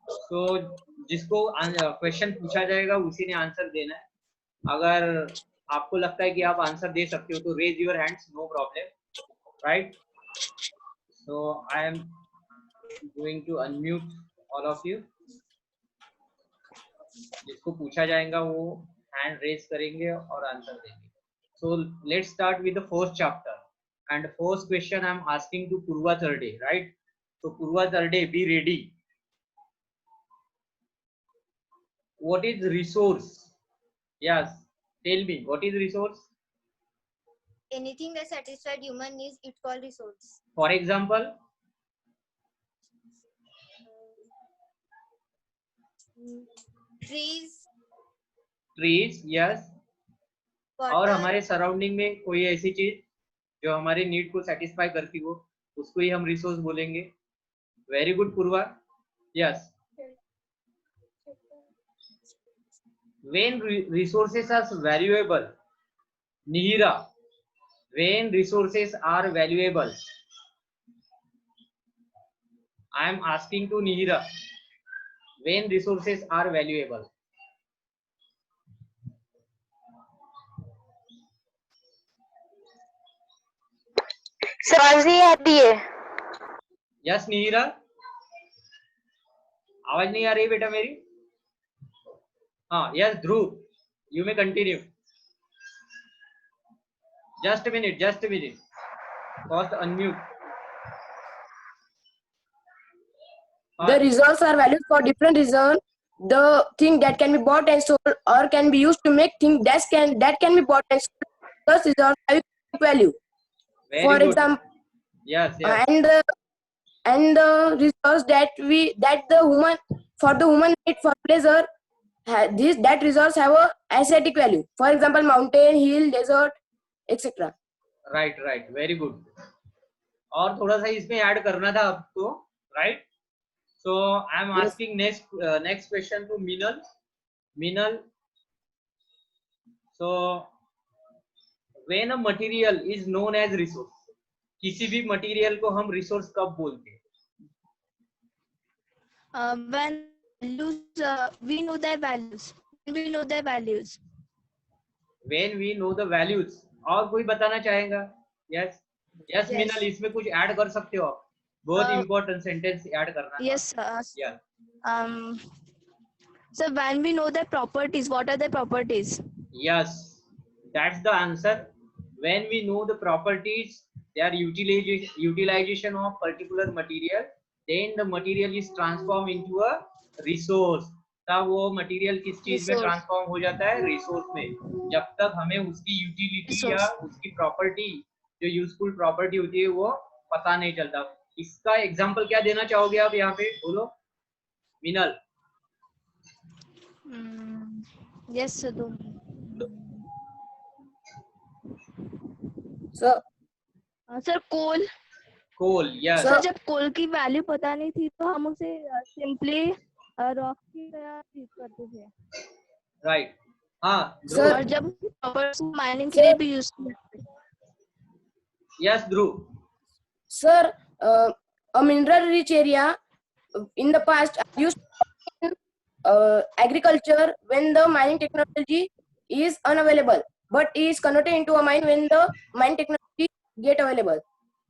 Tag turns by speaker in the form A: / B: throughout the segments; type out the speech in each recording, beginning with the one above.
A: तो जिसको क्वेश्चन पूछा जाएगा उसी ने आंसर देना है। अगर आपको लगता है कि आप आंसर दे सकते हो तो raise your hands, no problem, right. So I am going to unmute all of you. जिसको पूछा जाएगा वो हैंड रेज करेंगे और आंसर देंगे। So let's start with the first chapter and first question I am asking to Purva Tarde, right. So Purva Tarde, be ready. What is resource? Yes, tell me, what is resource?
B: Anything that satisfies human needs, it's called resource.
A: For example?
B: Trees.
A: Trees, yes.
B: Water.
A: और हमारे surrounding में कोई ऐसी चीज जो हमारे need को satisfy करती हो, उसको ही हम रिसोर्स बोलेंगे। Very good Purva, yes. When resources are valuable, Nihira, when resources are valuable, I am asking to Nihira, when resources are valuable.
C: समझ नहीं आती है।
A: यस नीरा, आवाज नहीं आ रही बेटा मेरी? हाँ, yes Dhruv, you may continue. Just minute, first unmute.
D: The resources are valued for different reasons. The thing that can be bought and sold or can be used to make things that can be bought and sold. Those resources have value.
A: Very
D: for
A: good.
D: example,
A: yes.
D: And the resource that the human need for pleasure, that resource have a aesthetic value. For example, mountain, hill, desert, etc.
A: Right, very good. और थोड़ा सा इसमें add करना था आपको, right. So I am asking next question to Minal. So when a material is known as resource, किसी भी material को हम रिसोर्स कब बोलते हैं?
E: When we know their values.
A: When we know the values. और कोई बताना चाहेगा? Yes. Minal, इसमें कुछ ऐड कर सकते हो आप? बहुत important sentence ऐड करना।
E: Yes. So when we know their properties, what are their properties?
A: Yes, that's the answer. When we know the properties, their utilization of particular material, then the material is transformed into a resource. तब वो material किस चीज में transform हो जाता है? Resource में। जब तक हमें उसकी यूटिलिटी या उसकी प्रॉपर्टी, जो यूजफुल प्रॉपर्टी होती है, वो पता नहीं चलता। इसका एग्जांपल क्या देना चाहोगे आप यहाँ पे? बोलो मिनल।
E: Yes, Sadhu. सर कोल,
A: यस।
E: सर जब कोल की वैल्यू पता नहीं थी तो हम उसे सिंपली रॉक की तरह ट्रीट करते थे,
A: राइट। हाँ
E: सर। और जब माइनिंग के लिए भी यूज करते थे।
A: Yes Dhruv.
D: Sir, a mineral rich area in the past used in agriculture when the mining technology is unavailable, but is converted into a mine when the mine technology get available.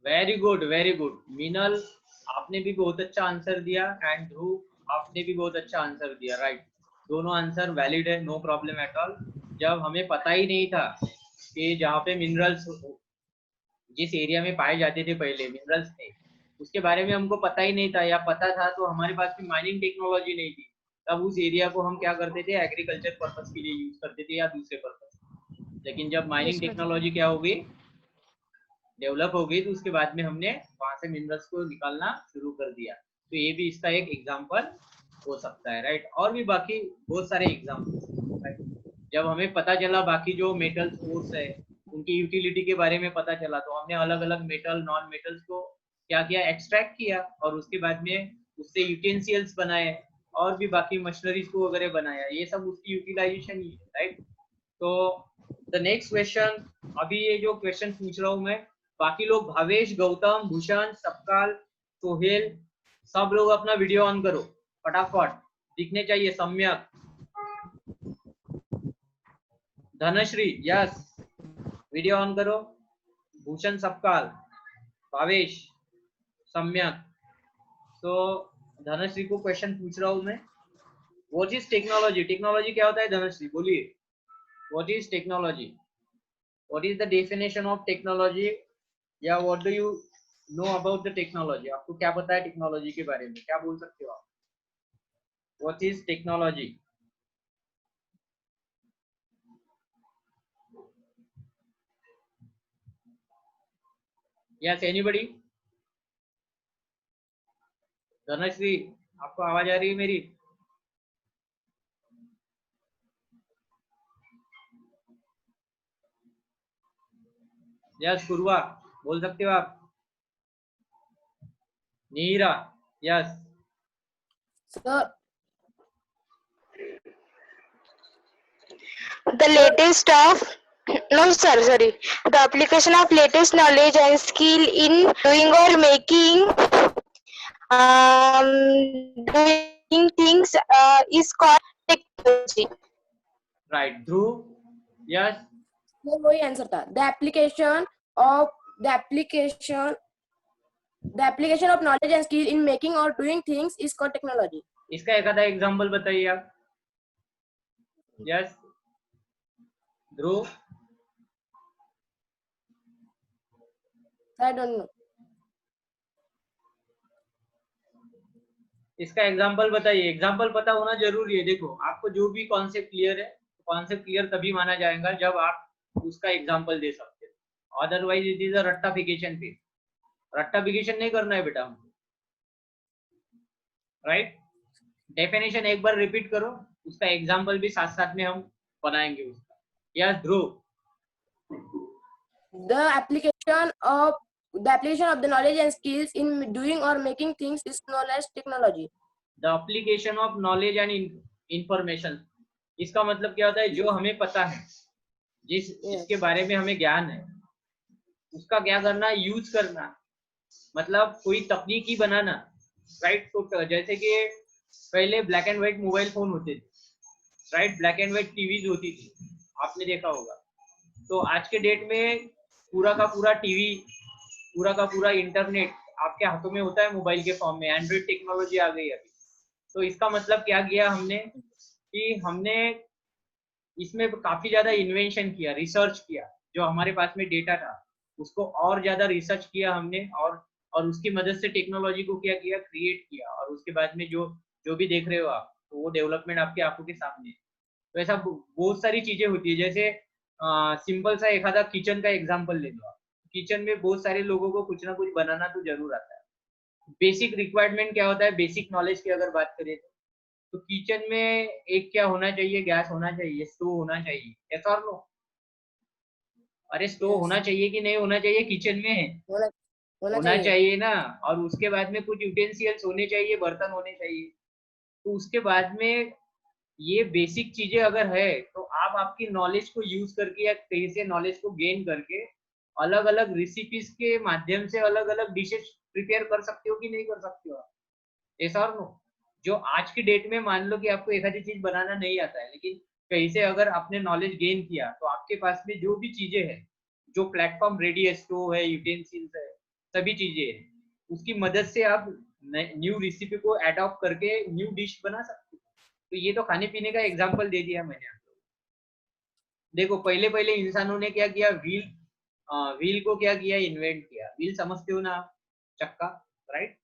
A: Very good, very good. Meenal, आपने भी बहुत अच्छा answer दिया and ध्रुव, आपने भी बहुत अच्छा answer दिया, राइट। दोनों आंसर वैलिड है, नो प्रॉब्लम एट ऑल। जब हमें पता ही नहीं था कि जहाँ पे मिनरल्स, जिस एरिया में पाए जाते थे पहले मिनरल्स थे, उसके बारे में हमको पता ही नहीं था, या पता था तो हमारे पास भी माइनिंग टेक्नोलॉजी नहीं थी, तब उस एरिया को हम क्या करते थे? एग्रीकल्चर पर्पस के लिए यूज करते थे या दूसरे पर्पस। लेकिन जब माइनिंग टेक्नोलॉजी क्या हो गई, डेवलप हो गई, तो उसके बाद में हमने वहां से मिनरल्स को निकालना शुरू कर दिया। तो ये भी इसका एक एग्जांपल हो सकता है, राइट। और भी बाकी बहुत सारे एग्जांपल्स, राइट। जब हमें पता चला बाकी जो मेटल सोर्स है उनकी यूटिलिटी के बारे में पता चला, तो हमने अलग अलग मेटल, नॉन मेटल्स को क्या किया? एक्सट्रैक्ट किया, और उसके बाद में उससे यूटेंसिल्स बनाए और भी बाकी मशीनरीज को वगैरह बनाया। ये सब उसकी यूटिलाइजेशन ही है, राइट। तो द नेक्स्ट क्वेश्चन, अभी ये जो क्वेश्चन पूछ रहा हूँ मैं, बाकी लोग भावेश, गौतम, भूषण, सपकाल, सोहेल, सब लोग अपना वीडियो ऑन करो फटाफट दिखने चाहिए। सम्यक। धनश्री, यस, वीडियो ऑन करो। भूषण सपकाल, भावेश, सम्यक। तो धनश्री को क्वेश्चन पूछ रहा हूं मैं। What is technology? टेक्नोलॉजी क्या होता है धनश्री, बोलिए। What is technology? What is the definition of technology, या what do you know about the technology? आपको क्या पता है टेक्नोलॉजी के बारे में, क्या बोल सकते हो आप? What is technology? Yes, anybody? Dhanashree, आपको आवाज आ रही है मेरी? यस, पूर्वा, बोल सकते हो आप? नीरा, yes.
D: Sir,
C: The latest of no sir sorry the application of latest knowledge and skill in doing or making doing things is called technology.
A: Right. Dhruv, yes.
D: वो वही आंसर था। The application of knowledge and skill in making or doing things is called technology.
A: इसका एक आधा example बताइए आप। Yes, Dhruv.
D: I don't know.
A: इसका example बताइए। एग्जाम्पल पता होना जरूरी है। देखो, आपको जो भी कॉन्सेप्ट क्लियर है, कॉन्सेप्ट क्लियर तभी माना जाएगा जब आप उसका एग्जाम्पल दे सकते हो। अदरवाइज इट इज अ रट्टाफिकेशन पे। रट्टाफिकेशन नहीं करना है बेटा हमको, राइट? डेफिनेशन एक बार रिपीट करो, उसका एग्जाम्पल भी साथ साथ में हम बनाएंगे उसका। Yes, Dhruv.
D: The application of the knowledge and skills in doing or making things is known as technology.
A: The application of knowledge and information, इसका मतलब क्या होता है? जो हमें पता है, जिसके बारे में हमें ज्ञान है, उसका क्या करना? यूज करना। मतलब कोई तकनीकी बनाना, राइट? तो जैसे कि पहले black and white mobile phone होते थे, right? Black and white TVs होती थी, आपने देखा होगा। तो आज के डेट में पूरा का पूरा टीवी, पूरा का पूरा इंटरनेट आपके हाथों में होता है मोबाइल के फॉर्म में। एंड्रॉइड टेक्नोलॉजी आ गई अभी। तो इसका मतलब क्या किया हमने कि हमने इसमें काफी ज्यादा इन्वेंशन किया, रिसर्च किया। जो हमारे पास में डेटा था उसको और ज्यादा रिसर्च किया हमने, और उसकी मदद से टेक्नोलॉजी को क्या किया? क्रिएट किया। और उसके बाद में जो भी देख रहे हो आप, तो वो डेवलपमेंट आपके आंखों के सामने। तो ऐसा बहुत सारी चीजें होती है। जैसे सिंपल सा एक आधा किचन का एग्जांपल ले लो आप। किचन में बहुत सारे लोगों को कुछ ना कुछ बनाना तो जरूर आता है। बेसिक रिक्वायरमेंट क्या होता है? बेसिक नॉलेज की अगर बात करें तो किचन में एक क्या होना चाहिए? गैस होना चाहिए, स्टोव होना चाहिए। ऐसा और नो? अरे स्टोव
D: Yes.
A: होना चाहिए कि नहीं होना चाहिए किचन में? होना चाहिए ना। और उसके बाद में कुछ यूटेंसिल्स होने चाहिए, बर्तन होने चाहिए। तो उसके बाद में ये बेसिक चीजें अगर है तो आप आपकी नॉलेज को यूज करके या कहीं से नॉलेज को गेन करके अलग अलग रेसिपीज के माध्यम से अलग अलग डिशेस प्रिपेयर कर सकते हो कि नहीं कर सकते हो आप? ऐसा और नो? जो आज की डेट में मान लो कि आपको एक आधी चीज बनाना नहीं आता है, लेकिन कहीं से अगर आपने नॉलेज गेन किया तो आपके पास में जो भी चीजें हैं, जो प्लेटफॉर्म रेडी है, स्टोव है, यूटेंसिल्स है, सभी चीजें हैं, उसकी मदद से आप न्यू रेसिपी को एडॉप्ट करके न्यू डिश बना सकते हो। तो ये तो खाने पीने का एग्जाम्पल दे दिया मैंने आपको। देखो, पहले पहले इंसानों ने क्या किया? व्हील को क्या किया? इन्वेंट किया। व्हील समझते हो ना आप? चक्का, राइट?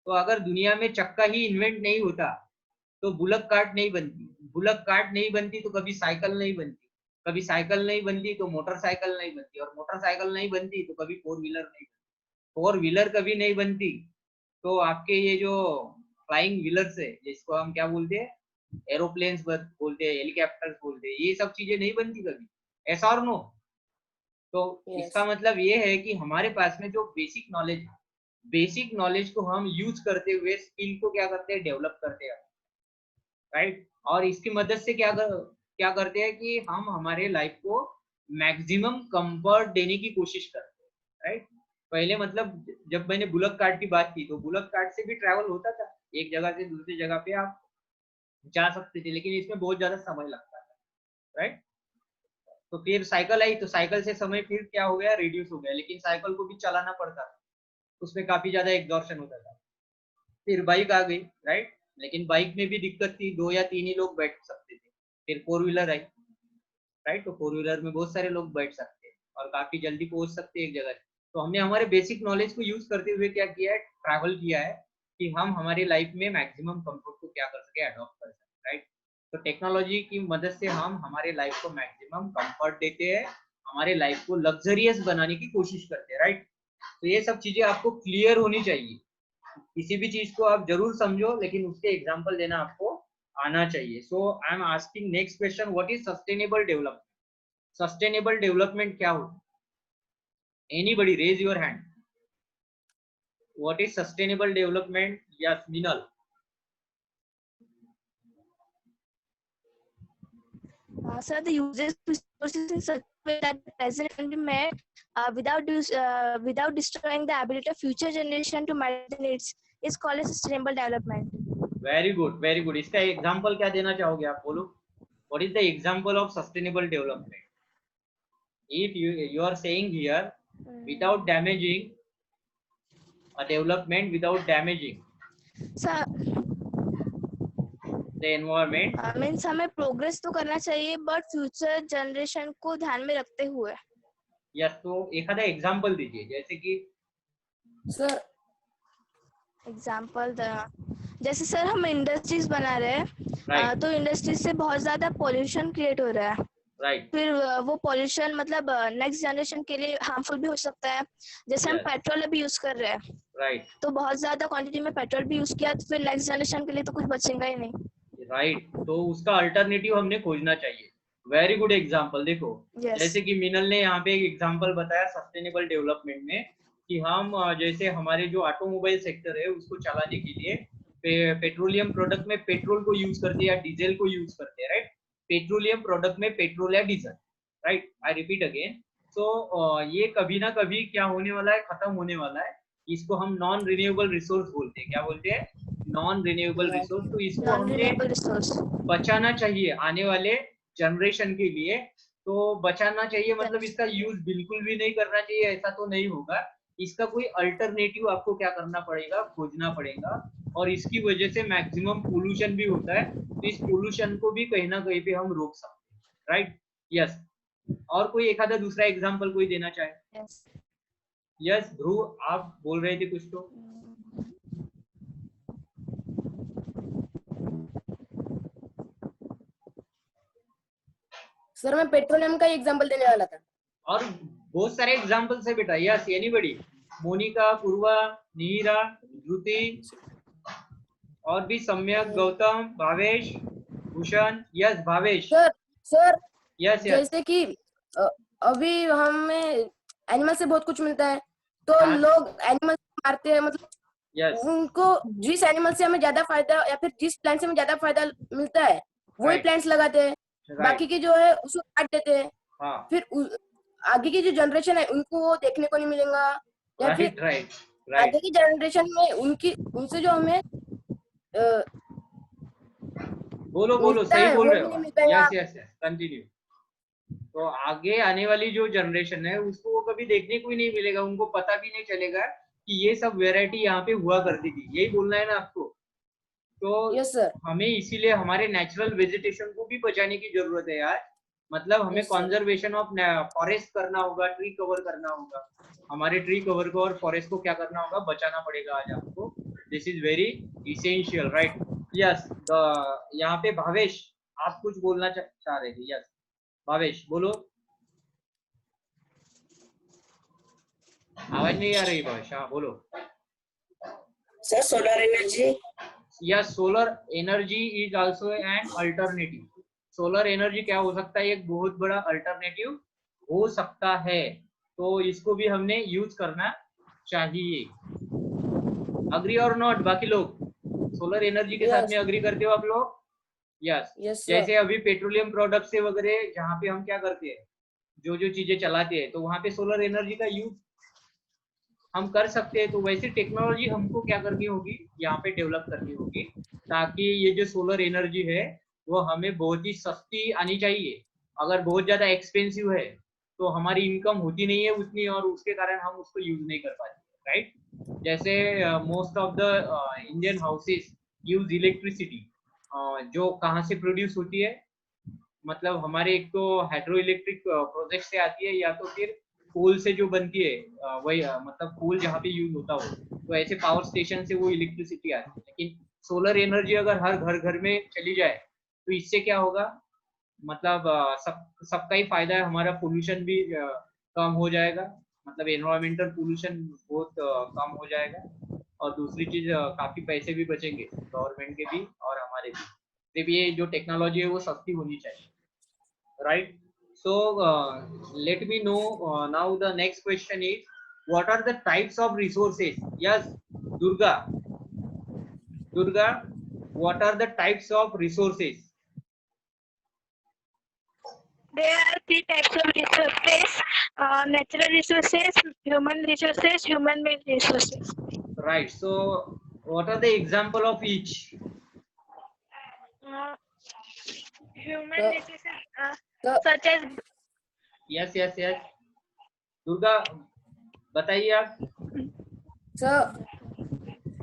A: तो अगर दुनिया में चक्का ही इन्वेंट नहीं होता तो बुलक कार्ट नहीं बनती। बुलक कार्ट नहीं बनती तो कभी साइकिल नहीं बनती। कभी साइकिल नहीं बनती तो मोटरसाइकिल नहीं बनती। और मोटरसाइकिल नहीं बनती तो कभी फोर व्हीलर नहीं बनती। फोर व्हीलर कभी नहीं बनती तो आपके ये जो फ्लाइंग व्हीलर्स है, जिसको हम क्या बोलते हैं? एरोप्लेन्स बोलते हैं, हेलीकॉप्टर्स बोलते हैं, ये सब चीजें नहीं बनती कभी। ऐसा और नो? तो
D: Yes.
A: इसका मतलब ये है कि हमारे पास में जो बेसिक नॉलेज है, बेसिक नॉलेज को हम यूज करते हुए स्किल को क्या करते हैं? डेवलप करते हैं, राइट? और इसकी मदद से क्या करते हैं कि हम हमारे लाइफ को मैक्सिमम कंफर्ट देने की कोशिश करते हैं, राइट? पहले मतलब जब मैंने बुलक कार्ट की बात की तो बुलक कार्ट से भी ट्रैवल होता था, एक जगह से दूसरी जगह पे आप जा सकते थे, लेकिन इसमें बहुत ज्यादा समय लगता है, राइट। तो फिर साइकिल आई, तो साइकिल से समय फिर क्या हो गया, रिड्यूस हो गया, लेकिन साइकिल को भी चलाना पड़ता था, उसमें काफी ज्यादा एग्जॉर्शन होता था। फिर बाइक आ गई, राइट, लेकिन बाइक में भी दिक्कत थी, 2 या 3 ही लोग बैठ सकते थे। फिर 4 व्हीलर आई, राइट, तो 4 व्हीलर में बहुत सारे लोग बैठ सकते हैं और काफी जल्दी पहुंच सकते हैं एक जगह। तो हमने हमारे बेसिक नॉलेज को यूज करते हुए क्या किया है, ट्रैवल किया है कि हम हमारी लाइफ में मैक्सिमम कंफर्ट को क्या कर सके, अडॉप्ट कर सके, राइट। तो टेक्नोलॉजी की मदद से हम हमारे लाइफ को मैक्सिमम कंफर्ट देते हैं, हमारे लाइफ को लग्जरियस बनाने की कोशिश करते हैं, राइट। तो ये सब चीजें आपको क्लियर होनी चाहिए। किसी भी चीज को आप जरूर समझो, लेकिन उसके एग्जाम्पल देना आपको आना चाहिए। So I am asking next question, what is sustainable development? Sustainable development क्या होता है? Anybody raise your hand. What is sustainable development? Yes, Minal.
E: Sir, the uses resources in such a way that the present can be met without destroying the ability of future generation to meet the needs is called a sustainable development.
A: Very good, very good. इसका example क्या देना चाहोगे आप, बोलो। What is the example of sustainable development? If you are saying here without damaging a development, without damaging
E: Sir,
A: the environment,
E: means हमें progress तो करना चाहिए बट फ्यूचर जनरेशन को ध्यान में रखते हुए।
A: यस। तो एखादा एग्जाम्पल दीजिए, जैसे कि
D: सर
E: एग्जाम्पल जैसे सर हम इंडस्ट्रीज बना रहे हैं,
A: राइट,
E: तो इंडस्ट्रीज से बहुत ज्यादा पोल्यूशन क्रिएट हो रहा है।
A: राइट,
E: फिर वो पोल्यूशन मतलब नेक्स्ट जनरेशन के लिए हार्मफुल भी हो सकता है। जैसे हम
A: Yes.
E: पेट्रोल अभी यूज कर रहे हैं,
A: राइट,
E: तो बहुत ज्यादा क्वांटिटी में पेट्रोल भी यूज किया, तो फिर नेक्स्ट जनरेशन के लिए तो कुछ बचेगा ही नहीं।
A: राइट। तो उसका अल्टरनेटिव हमने खोजना चाहिए। Very good example. देखो,
E: Yes.
A: जैसे कि मिनल ने यहाँ पे एक एग्जाम्पल बताया सस्टेनेबल डेवलपमेंट में, कि हम जैसे हमारे जो ऑटोमोबाइल सेक्टर है उसको चलाने के लिए पेट्रोलियम प्रोडक्ट में पेट्रोल को यूज करते हैं या डीजल को यूज करते हैं, राइट। पेट्रोलियम प्रोडक्ट में पेट्रोल या diesel, right. I repeat again. तो ये कभी ना कभी क्या होने वाला है, खत्म होने वाला है। इसको हम नॉन रिन्यूएबल रिसोर्स बोलते हैं। क्या बोलते हैं? Non renewable resource. तो इसको
E: नॉन
A: हमने
E: रिन्यूएबल रिसोर्स
A: बचाना चाहिए आने वाले जनरेशन के लिए। तो बचाना चाहिए मतलब इसका यूज बिल्कुल भी नहीं करना चाहिए, ऐसा तो नहीं होगा। इसका कोई अल्टरनेटिव आपको क्या करना पड़ेगा, खोजना पड़ेगा। और इसकी वजह से मैक्सिमम पोल्यूशन भी होता है, तो इस पोल्यूशन को भी कहीं ना कहीं पे हम रोक सकते हैं, राइट। यस। और कोई एक आधा दूसरा एग्जांपल कोई देना चाहे?
E: यस।
A: यस, ध्रुव आप बोल रहे थे कुछ तो।
D: सर मैं पेट्रोलियम का एग्जांपल देने वाला था।
A: और बहुत सारे एग्जांपल्स है बेटा। Yes, anybody? Monica, Purva, Neera, Dhruti, और भी Samyak, Gautam, Bhavesh, Bhushan. Yes, Bhavesh.
D: Sir
A: yes, yes,
D: जैसे कि अभी हमें एनिमल से बहुत कुछ मिलता है, तो
A: हाँ।
D: लोग एनिमल मारते हैं, मतलब
A: यस,
D: उनको जिस एनिमल से हमें ज्यादा फायदा या फिर जिस प्लांट से हमें ज्यादा फायदा मिलता है वही
A: Right.
D: प्लांट्स लगाते हैं,
A: राइट,
D: बाकी की जो है उसको काट देते हैं।
A: हाँ,
D: फिर आगे की जो जनरेशन है उनको वो देखने को नहीं मिलेगा, या फिर
A: राइट, राइट, राइट।
D: आगे की जनरेशन में उनसे जो हमें
A: बोलो बोलो,
D: मिलता
A: सही
D: है
A: बोल
D: वो
A: रहे
D: भी
A: हो
D: नहीं
A: आप।
D: मिल पाएगा।
A: Yes, yes, yes, continue. तो आगे आने वाली जो जनरेशन है उसको वो कभी देखने को ही नहीं मिलेगा, उनको पता भी नहीं चलेगा कि ये सब वेराइटी यहाँ पे हुआ करती थी। यही बोलना है ना आपको? तो
D: यस सर।
A: हमें इसीलिए हमारे नेचुरल वेजिटेशन को भी बचाने की जरूरत है यार। मतलब हमें
D: Yes, sir.
A: Conservation of forest करना होगा, ट्री कवर करना होगा। हमारे ट्री कवर को और फॉरेस्ट को क्या करना होगा, बचाना पड़ेगा आज आपको। This is very essential, right. Yes, यहाँ पे भावेश आप कुछ बोलना चाह रहे थे। यस, भावेश बोलो। आवाज नहीं आ रही भावेश, हाँ बोलो।
F: Sir solar energy.
A: Yes, solar energy is also an alternative. Solar energy क्या हो सकता है, एक बहुत बड़ा अल्टरनेटिव हो सकता है। तो इसको भी हमने यूज करना चाहिए। अग्री और नॉट? बाकी लोग सोलर एनर्जी के साथ में अग्री करते हो आप लोग? यस।
D: यस
A: जैसे अभी पेट्रोलियम प्रोडक्ट से वगैरह जहाँ पे हम क्या करते हैं, जो जो चीजें चलाते हैं, तो वहां पे सोलर एनर्जी का यूज हम कर सकते हैं, तो वैसी टेक्नोलॉजी हमको क्या करनी होगी, यहाँ पे डेवलप करनी होगी, ताकि ये जो सोलर एनर्जी है वो हमें बहुत ही सस्ती आनी चाहिए। अगर बहुत ज्यादा एक्सपेंसिव है तो हमारी इनकम होती नहीं है उतनी, और उसके कारण हम उसको यूज नहीं कर पाते, राइट। जैसे most of the Indian houses use electricity, जो कहाँ से प्रोड्यूस होती है, मतलब हमारे एक तो हाइड्रो इलेक्ट्रिक प्रोजेक्ट से आती है, या तो फिर कोल से जो बनती है, वही मतलब कोल जहाँ पे यूज होता हो, तो ऐसे पावर स्टेशन से वो इलेक्ट्रिसिटी आती है। लेकिन सोलर एनर्जी अगर हर घर घर में चली जाए तो इससे क्या होगा, मतलब सबका ही फायदा है, हमारा पोल्यूशन भी कम हो जाएगा, मतलब एनवायरमेंटल पोल्यूशन बहुत कम हो जाएगा, और दूसरी चीज काफी पैसे भी बचेंगे गवर्नमेंट के भी और हमारे भी। सिर्फ ये जो टेक्नोलॉजी है वो सस्ती होनी चाहिए, right. So let me know now the next question is, what are the types of resources? Yes, Durga, what are the types of resources?
E: There are three types of resources: natural resources, human resources, human-made resources.
A: Right. So what are the example of each?
E: Human resources
D: So,
E: such as
A: Yes. Durga, बताइए आप.
D: so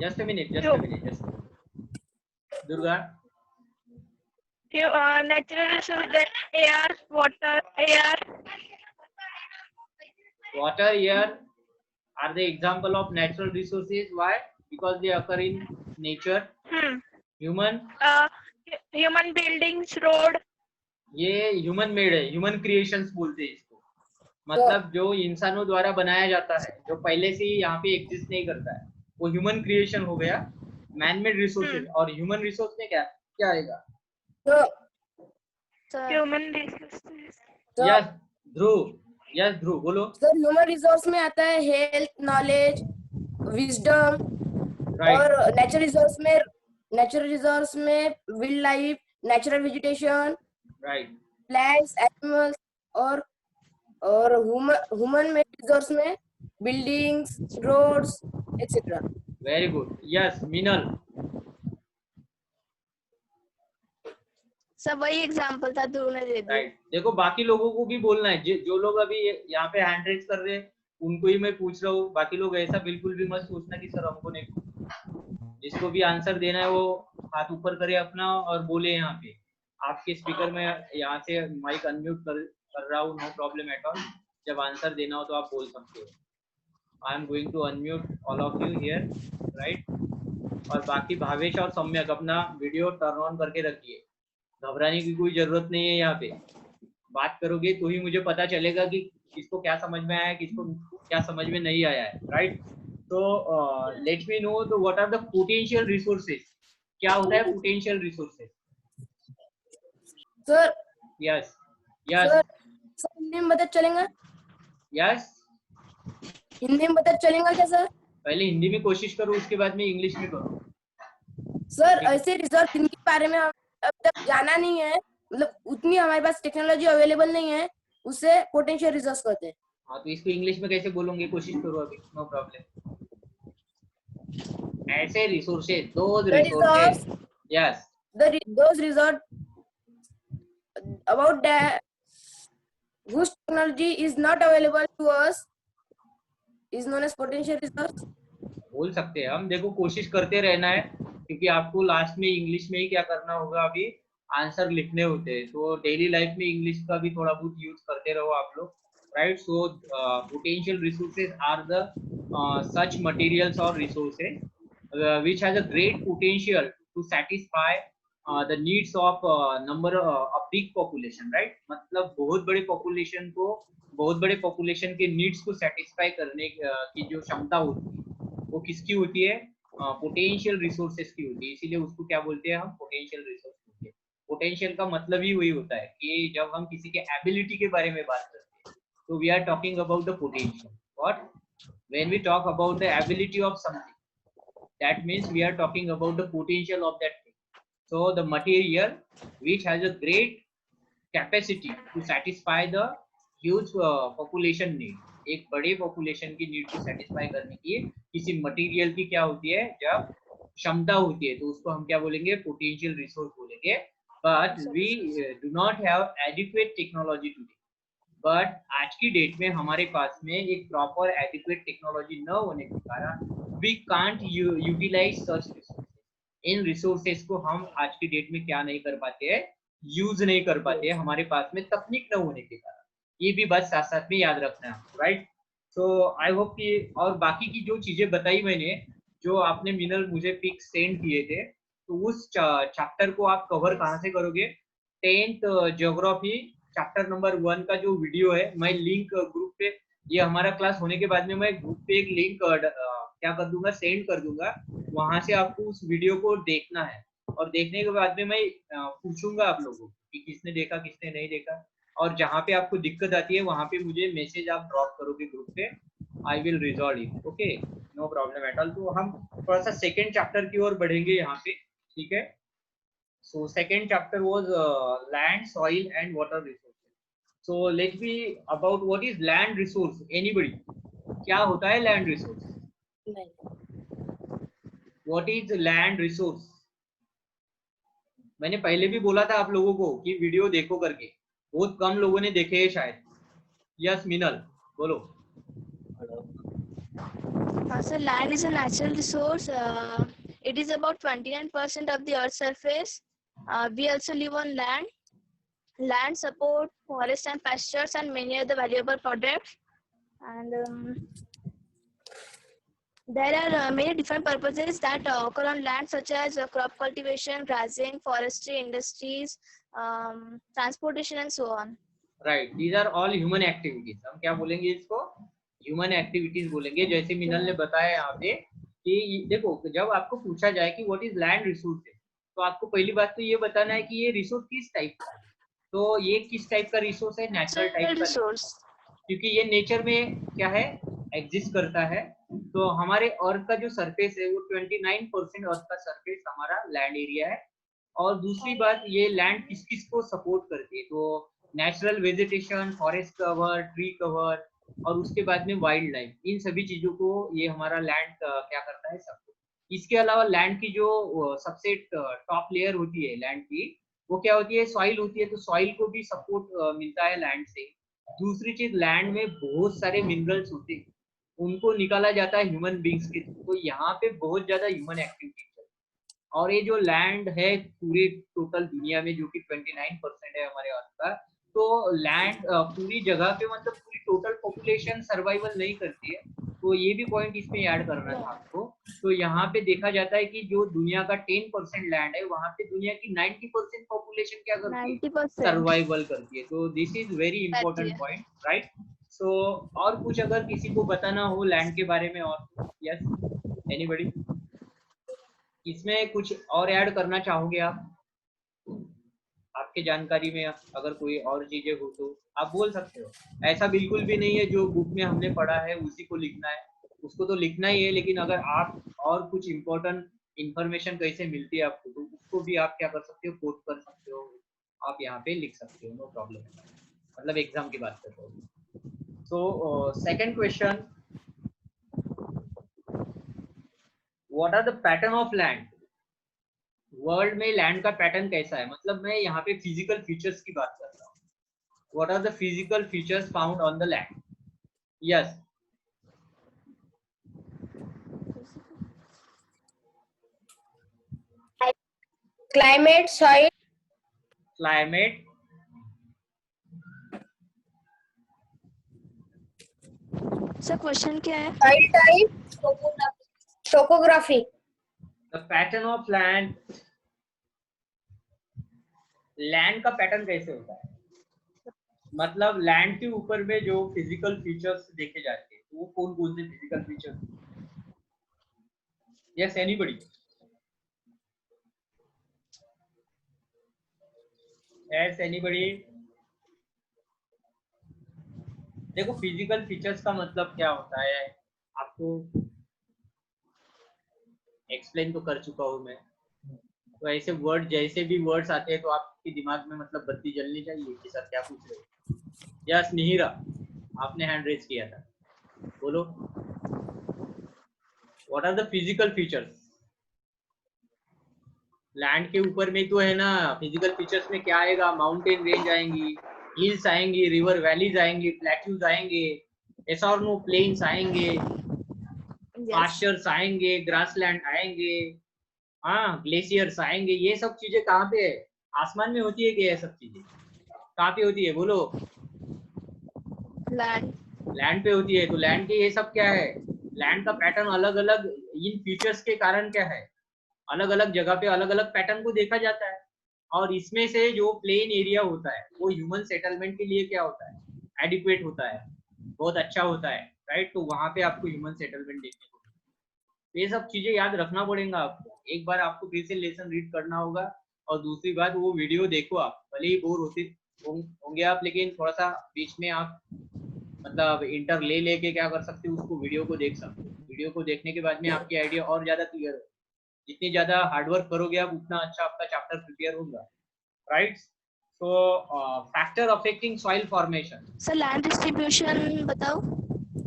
A: Just a minute. Durga.
E: natural resources, air, water, air.
A: Water, air are the example of natural resources. Why? Because they occur in nature. Human.
E: Human buildings, road.
A: ये human made है, human creations बोलते हैं इसको, मतलब जो इंसानों द्वारा बनाया जाता है, जो पहले से ही यहाँ पे एग्जिस्ट नहीं करता है, वो ह्यूमन क्रिएशन हो गया, मैन मेड रिसोर्सेज। और ह्यूमन रिसोर्स में क्या क्या आएगा?
E: Human resources.
A: यस ध्रुव बोलो।
D: सर ह्यूमन रिसोर्स में आता है हेल्थ, नॉलेज, विजडम, और नेचुरल रिसोर्स में wildlife, natural vegetation,
A: right,
D: plants, animals, और ह्यूमन मेड रिसोर्स में buildings, roads, etcetera.
A: Very good. Yes Meenal.
E: सब वही एग्जांपल था, ध्रुव ने दे दिया।
A: राइट, देखो बाकी लोगों को भी बोलना है, जो लोग अभी यहाँ पे हैंड रेज कर रहे हैं उनको ही मैं पूछ रहा हूँ, बाकी लोग ऐसा बिल्कुल भी मत सोचना कि सर हमको नहीं। जिसको भी आंसर देना है वो हाथ ऊपर करे अपना और बोले। यहाँ पे आपके स्पीकर में यहाँ से माइक अनम्यूट कर रहा हूँ, नो प्रॉब्लम एट ऑल। जब आंसर देना हो तो आप बोल सकते हो। I am going to unmute all of you here, right. और बाकी भावेश और सम्यक अपना वीडियो टर्न ऑन करके रखिए, घबराने की कोई जरूरत नहीं है। यहाँ पे बात करोगे तो ही मुझे पता चलेगा कि किसको क्या समझ में आया, किसको क्या समझ में नहीं आया है, राइट। तो लेट मी नो तो what are the potential resources. क्या होता है potential resources?
D: Sir
A: yes
D: Hindi में बता चलेगा?
A: यस,
D: हिंदी में बता चलेगा क्या सर?
A: पहले हिंदी में कोशिश करो, उसके बाद में इंग्लिश में करो।
D: सर ऐसे रिसोर्स जिनके बारे में हम अब तक जाना नहीं है, मतलब उतनी हमारे पास टेक्नोलॉजी अवेलेबल नहीं है, उससे पोटेंशियल रिसोर्स कहते हैं।
A: हाँ, तो इसको इंग्लिश में कैसे बोलोगे? कोशिश करो अभी, नो प्रॉब्लम। ऐसे resources, those resources, yes,
D: those resource about that whose technology is not available to us is known as potential resource.
A: बोल सकते हैं हम। देखो कोशिश करते रहना है, क्योंकि आपको लास्ट में इंग्लिश में ही क्या करना होगा, अभी आंसर लिखने होते हैं। तो डेली लाइफ में इंग्लिश का भी थोड़ा बहुत यूज करते रहो आप लोग, right. So potential resources are the such materials or resources which has a great potential to satisfy the needs of number of big population, right। मतलब बहुत बड़े population को, बहुत बड़े population के needs को satisfy करने की जो क्षमता होती है वो किसकी होती है? पोटेंशियल रिसोर्सेज की होती है। इसीलिए उसको क्या बोलते हैं हम? पोटेंशियल रिसोर्स बोलते हैं। पोटेंशियल का मतलब ही वही होता है कि जब हम किसी के एबिलिटी के बारे में बात करते हैं तो we are talking about the potential. What? When we talk about the ability of something, that means we are talking about the potential of that thing. So the material which has a great capacity to satisfy the huge population need, एक बड़े population की need को satisfy करने की किसी material की क्या होती है, जब क्षमता होती है, तो उसको हम क्या बोलेंगे, पोटेंशियल रिसोर्स बोलेंगे. But we do not have adequate technology today. But आज की डेट में हमारे पास में एक प्रॉपर एडिक्वेट टेक्नोलॉजी न होने के कारण we can't utilise such resources. इन रिसोर्सेज को हम आज की डेट में क्या नहीं कर पाते हैं, यूज नहीं कर पाते हैं, हमारे पास में तकनीक न होने के कारण. ये भी बात साथ साथ में याद रखना है, राइट. सो आई होप कि, और बाकी की जो चीजें बताई मैंने, जो आपने मिनल मुझे पिक सेंड किए थे, तो उस चैप्टर को आप कवर कहाँ से करोगे, 10th ज्योग्राफी चैप्टर नंबर 1 का जो वीडियो है, मैं लिंक ग्रुप पे, ये हमारा क्लास होने के बाद में मैं ग्रुप पे एक लिंक क्या कर दूंगा, सेंड कर दूंगा. वहां से आपको उस वीडियो को देखना है, और देखने के बाद में मैं पूछूंगा आप लोगों को कि किसने देखा किसने नहीं देखा, और जहाँ पे आपको दिक्कत आती है वहां पे मुझे मैसेज आप ड्रॉप करोगे ग्रुप पे, I will resolve it. Okay, no problem at all. तो हम थोड़ा सा सेकेंड चैप्टर की ओर बढ़ेंगे यहाँ पे, ठीक है. So second chapter was land, soil and water resources. So let be about what is land resource. Anybody, क्या होता है land resource? What is land resource? मैंने पहले भी बोला था आप लोगों को कि वीडियो देखो करके, बहुत कम लोगों ने देखे हैं शायद. यस मिनल, बोलो.
E: So land is a natural resource. It is about 29% of the Earth's surface. We also live on land. Land support forests and pastures and many other valuable products. And there are many different purposes that occur on land, such as crop cultivation, grazing, forestry, industries, transportation, and so on.
A: Right, these are all human activities. हम क्या बोलेंगे इसको, human activities बोलेंगे. जैसे मिनल ने बताया यहाँ पे कि देखो, जब आपको पूछा जाए कि व्हाट इज लैंड रिसोर्स, तो आपको पहली बात तो ये बताना है कि ये रिसोर्स किस टाइप का है. तो ये किस टाइप का रिसोर्स है, नेचुरल टाइप का रिसोर्स, क्योंकि ये नेचर में क्या है, एग्जिस्ट करता है. तो हमारे अर्थ का जो सरफेस है वो 29% अर्थ का सरफेस हमारा लैंड एरिया है. और दूसरी बात, ये लैंड किस किस को सपोर्ट करती है, तो natural vegetation, forest cover, tree cover, और उसके बाद में वाइल्ड लाइफ, इन सभी चीजों को ये हमारा लैंड क्या करता है, सब. इसके अलावा लैंड की जो सबसे टॉप लेयर होती है लैंड की, वो क्या होती है, सॉइल होती है. तो सॉइल को भी सपोर्ट मिलता है लैंड से. दूसरी चीज, लैंड में बहुत सारे मिनरल्स होते हैं, उनको निकाला जाता है ह्यूमन बींग्स के थ्रू. तो यहाँ पे बहुत ज्यादा ह्यूमन एक्टिविटी है. और ये जो लैंड है पूरे टोटल दुनिया में, जो कि 29% है हमारे अर्थ का, तो लैंड पूरी जगह पे, मतलब पूरी टोटल पॉपुलेशन सर्वाइवल नहीं करती है. तो ये भी पॉइंट इसमें ऐड करना था आपको. तो यहाँ पे देखा जाता है कि जो दुनिया का 10% लैंड है, वहाँ पे दुनिया की 90% पॉपुलेशन क्या करती है, सर्वाइवल करती है. तो this is very important point, right. So और कुछ अगर किसी को बताना हो लैंड के बारे में, और यस एनीबडी, इसमें कुछ और ऐड करना चाहोगे आप, आपके जानकारी में अगर कोई और चीजें हो तो आप बोल सकते हो. ऐसा बिल्कुल भी नहीं है जो बुक में हमने पढ़ा है उसी को लिखना है, उसको तो लिखना ही है. लेकिन अगर आप और कुछ इम्पोर्टेंट इंफॉर्मेशन कैसे मिलती है आपको, तो उसको भी आप क्या कर सकते हो, कोट कर सकते हो, आप यहाँ पे लिख सकते हो, नो प्रॉब्लम. मतलब एग्जाम की बात करते हो. So second question, what are the pattern of land. World में लैंड का पैटर्न कैसा है, मतलब मैं यहाँ पे फिजिकल फीचर्स की बात कर रहा हूँ. What are the physical features found on the land. Yes,
C: Climate, soil,
A: climate,
E: sir question क्या है?
C: soil type, topography.
A: The pattern of land. Land का पैटर्न कैसे होता है, मतलब लैंड के ऊपर में जो फिजिकल फीचर्स देखे जाते हैं, वो कौन कौन से physical features. Yes anybody, yes anybody. देखो, फिजिकल फीचर्स का मतलब क्या होता है, आपको एक्सप्लेन तो कर चुका हूँ मैं. तो ऐसे वर्ड, जैसे भी वर्ड्स आते हैं तो आपके दिमाग में मतलब बत्ती जलनी चाहिए कि सर क्या पूछ रहे हो. यस निहिरा, आपने हैंड रेज किया था. बोलो. What are the physical features? Land के ऊपर में तो है ना, फिजिकल फीचर्स में क्या आएगा? माउंटेन रेंज आएंगी, हिल्स आएंगी, रिवर वैलीज आएंगी, प्लेट्यूज आएंगे, एस और नो प्लेन्स आएंगे, पास्चर्स आएंगे, ग्रासलैंड आएंगे, हाँ ग्लेशियर्स आएंगे. ये सब चीजें कहाँ पे है? आसमान में होती है क्या? ये सब चीजें कहाँ पे होती है? बोलो. लैंड पे होती है. तो लैंड के ये सब क्या है? लैंड का पैटर्न अलग अलग इन फीचर्स के कारण क्या है, अलग अलग जगह पे अलग अलग पैटर्न को देखा जाता है. और इसमें से जो प्लेन एरिया होता है वो ह्यूमन सेटलमेंट के लिए क्या होता है? एडिक्वेट होता है, बहुत अच्छा होता है, राइट. तो वहां पे आपको ह्यूमन सेटलमेंट देखने को मिलता है. ये सब चीजें याद रखना पड़ेगा आपको. एक बार आपको फिर से लेसन रीड करना होगा, और दूसरी बात वो वीडियो देखो आप. भले ही बोर होंगे आप, लेकिन थोड़ा सा बीच में आप मतलब इंटर लेके क्या कर सकते हो, उसको वीडियो को देख सकते हो. वीडियो को देखने के बाद में आपकी आइडिया और ज्यादा क्लियर हो. जितनी ज्यादा हार्डवर्क करोगे आप, उतना अच्छा आपका चैप्टर प्रिपेयर होगा, right. So factor affecting soil formation.
E: Sir land distribution बताओ.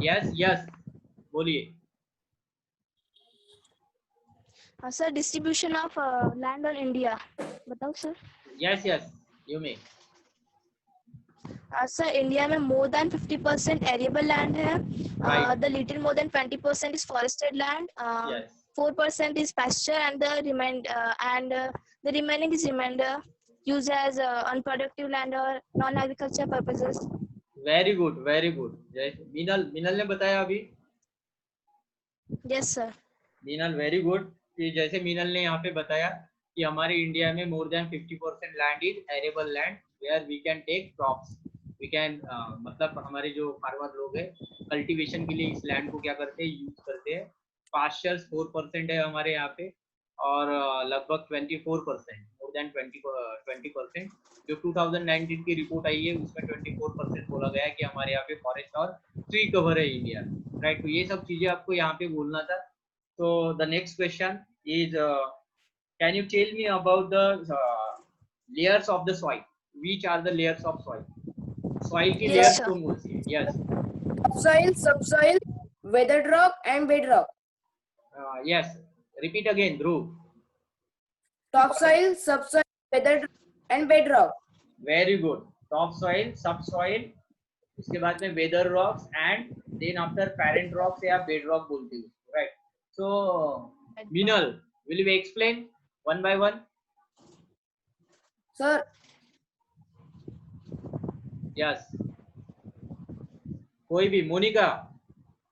A: यस बोलिए.
E: Sir distribution of land on India बताओ sir.
A: Yes you may.
E: Sir India में मोर देन 50% एरिएबल लैंड है. The little more than 20% is forested land. 4% is pasture, and the remaining is remainder used as unproductive land or non-agriculture purposes.
A: Very good. Meenal ने बताया अभी.
E: Yes sir.
A: Meenal very good. कि जैसे मीनल ने यहाँ पे बताया कि हमारे इंडिया में more than 50% land is arable land where we can take crops. We can मतलब हमारे जो फार्मर लोग हैं कल्टीवेशन के लिए इस लैंड को क्या करते हैं? यूज करते हैं. पास्चर्स 4% है हमारे यहाँ पे, और लगभग 24%, मोर देन 20%. जो 2019 की रिपोर्ट आई है उसमें 24% बोला गया है कि हमारे यहाँ पे फॉरेस्ट और ट्री कवर है इंडिया, राइट. तो ये सब चीजें आपको यहाँ पे बोलना था. तो the next question is, can you tell me about the layers of the soil? Which are the layers of soil? Soil की लेयर्स कौन कौन सी है? Yes.
D: Topsoil, subsoil, weathered rock, and bedrock.
A: Yes. Repeat again, Dhruv.
D: Topsoil, subsoil, weathered rock, and bedrock.
A: Very good. Topsoil, subsoil, उसके बाद में weather rocks, and then after parent rocks या bedrock बोलते हैं, right? So, Minal, will you explain one by one?
D: Sir.
A: Yes. कोई भी. मोनिका,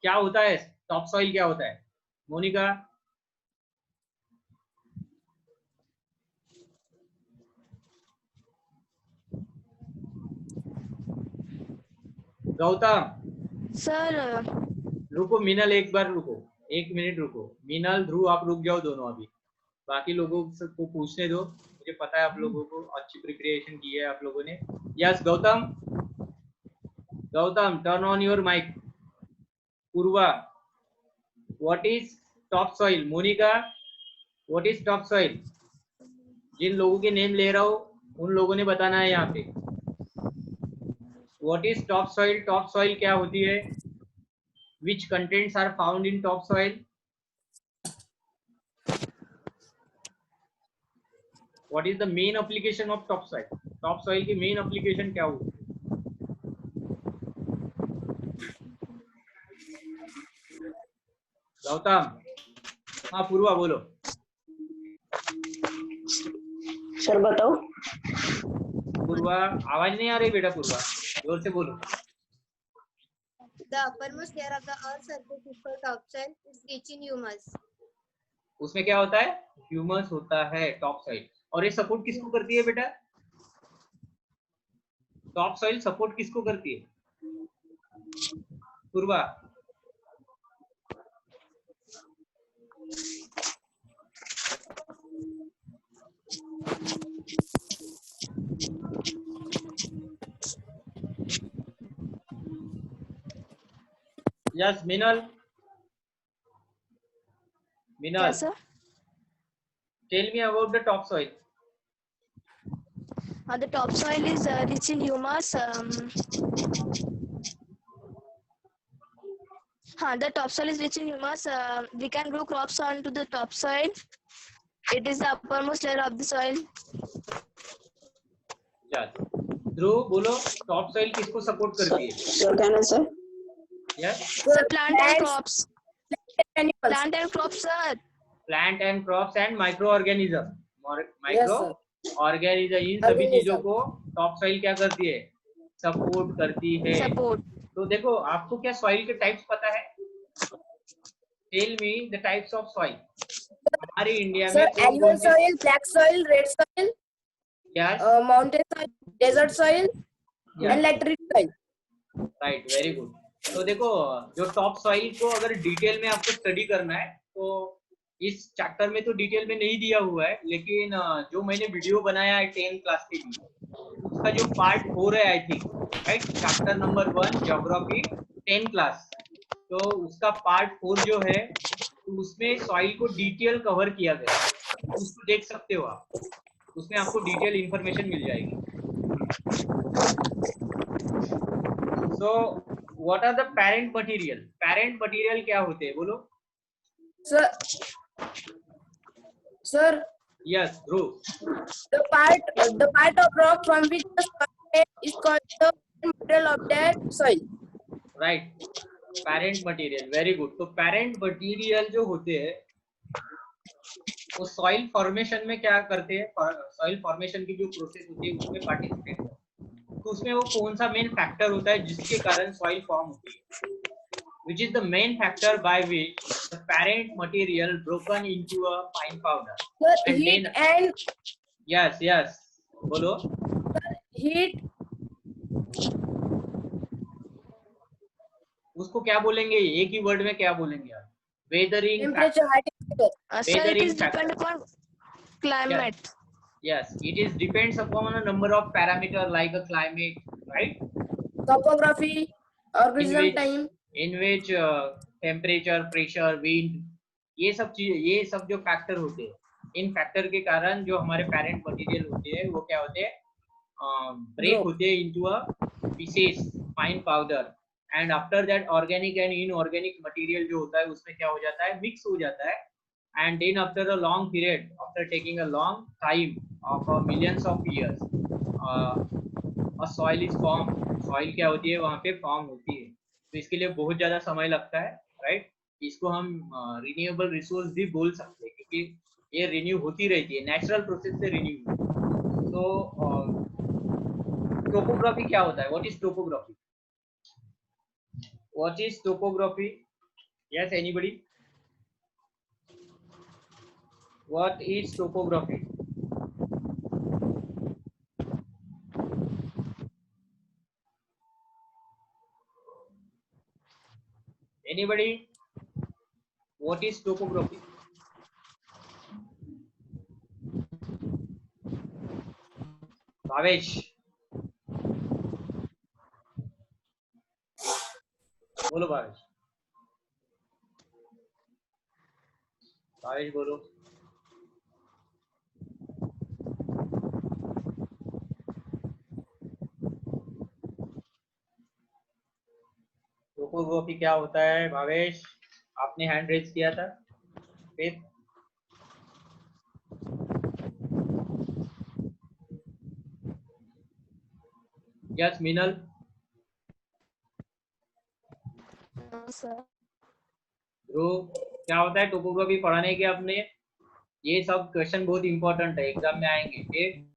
A: क्या होता है topsoil? क्या होता है मोनिका? गौतम
E: सर
A: रुको. मीनल एक बार रुको, 1 मिनट रुको. मीनल, ध्रुव आप रुक जाओ दोनों अभी. बाकी लोगों को पूछने दो. मुझे पता है आप लोगों को अच्छी प्रिपरेशन की है आप लोगों ने. Yes Gautam. Turn on your mic. Purva, what is top soil? Monica, what is top soil? जिन लोगों के नेम ले रहा हो उन लोगों ने बताना है यहाँ पे. What is top soil? Top soil क्या होती है? Which contents are found in top soil? What is the main application of top soil? Top soil की मेन एप्लीकेशन क्या होती है? गौतम. हाँ पूर्वा बोलो.
F: सर बताओ.
A: पूर्वा आवाज नहीं आ रही बेटा. पूर्वा जोर से बोलो.
B: The uppermost layer of the earth's surface is called topsoil. It's rich in humus.
A: उसमें क्या होता है? ह्यूमस होता है टॉप सॉइल. और ये सपोर्ट किसको करती है बेटा? टॉप सॉइल सपोर्ट किसको करती है पूर्वा? Yes, Minal.
E: Yes, sir.
A: Tell me about the topsoil.
E: The topsoil is rich in humus. The topsoil is rich in humus. We can grow crops onto the topsoil. It is the uppermost layer of the soil.
A: ध्रुव बोलो, top soil किसको support करती है?
F: Sir क्या ना sir?
A: Yes,
E: Sir, plant and
D: Plants,
E: crops.
D: animals.
E: Plant and crops, sir.
A: Plant and crops and micro organism.
D: Yes,
A: micro
D: sir.
A: Organism, इन सभी
D: Organism.
A: चीजों को टॉप सॉइल क्या करती है? सपोर्ट करती है.
E: Support.
A: तो देखो, आपको क्या सॉइल के टाइप्स पता है? Tell me the types of soil. हमारे इंडिया
D: Sir,
A: में कौन
D: alluvial
A: कौन से?
D: soil, black soil, red soil,
A: yes,
D: mountain soil, desert soil, and laterite soil.
A: Right, very good. तो देखो, जो टॉप सॉइल को अगर डिटेल में आपको स्टडी करना है तो इस चैप्टर में तो डिटेल में नहीं दिया हुआ है, लेकिन जो मैंने वीडियो बनाया है 10th क्लास के लिए, उसका जो पार्ट 4 है I think, right, chapter number 1 geography 10th class, तो उसका पार्ट 4 जो है, तो उसमें सॉइल को डिटेल कवर किया गया है. उसको देख सकते हो आप, उसमें आपको डिटेल इंफॉर्मेशन मिल जाएगी. So what are the parent material? Parent material क्या होते हैं बोलो?
D: Sir,
A: यस, Dhruv.
D: the part of rock from which the soil is called the material of that soil.
A: Right, parent material, very good. तो parent material जो होते हैं वो सॉइल फॉर्मेशन में क्या करते हैं? सॉइल फॉर्मेशन की जो प्रोसेस होती है उसमें पार्टिसिपेट करते हैं. तो उसमें वो कौन सा मेन फैक्टर होता है जिसके कारण सॉइल फॉर्म होती है? Which is the main factor by which the parent material broken into a fine powder.
D: Sir,
A: And
D: heat
A: then-
D: and
A: Yes, बोलो.
D: heat.
A: उसको क्या बोलेंगे? एक ही वर्ड में क्या बोलेंगे आप? Weathering.
D: Temperature, high temperature.
E: Sir, it
A: Weathering
E: is depend
A: factor.
E: upon climate.
A: Yes, it is depends upon a number of parameter like a climate, right?
D: Topography, organism
A: which-
D: time.
A: In which temperature, pressure, wind, ये सब चीज, ये सब जो factor होते हैं, इन factor के कारण जो हमारे पेरेंट मटेरियल होते हैं वो क्या होते हैं? ब्रेक होते हैं into a pieces, fine powder, and after that organic and inorganic material जो होता है उसमें क्या हो जाता है? मिक्स हो जाता है. And then after a long period, after taking a long time of millions of years, a soil is formed. Soil क्या होती है? वहाँ पे फॉर्म होती है. तो इसके लिए बहुत ज्यादा समय लगता है, राइट? इसको हम रिन्यूएबल रिसोर्स भी बोल सकते हैं क्योंकि ये रिन्यू होती रहती है, नेचुरल प्रोसेस से रिन्यू. तो टोपोग्राफी क्या होता है? What is topography? What is topography? Yes, anybody? What is topography? Anybody? What is topography? Bhavesh, बोलो भावेश. भावेश बोलो. टोपोग्राफी क्या होता है? भावेश, आपने हैंड रेज किया था. फिर यस, मीनल.
E: No, sir.
A: ध्रुव, क्या होता है टोपोग्राफी? पढ़ाने के आपने ये सब क्वेश्चन बहुत इंपॉर्टेंट है, एग्जाम में आएंगे.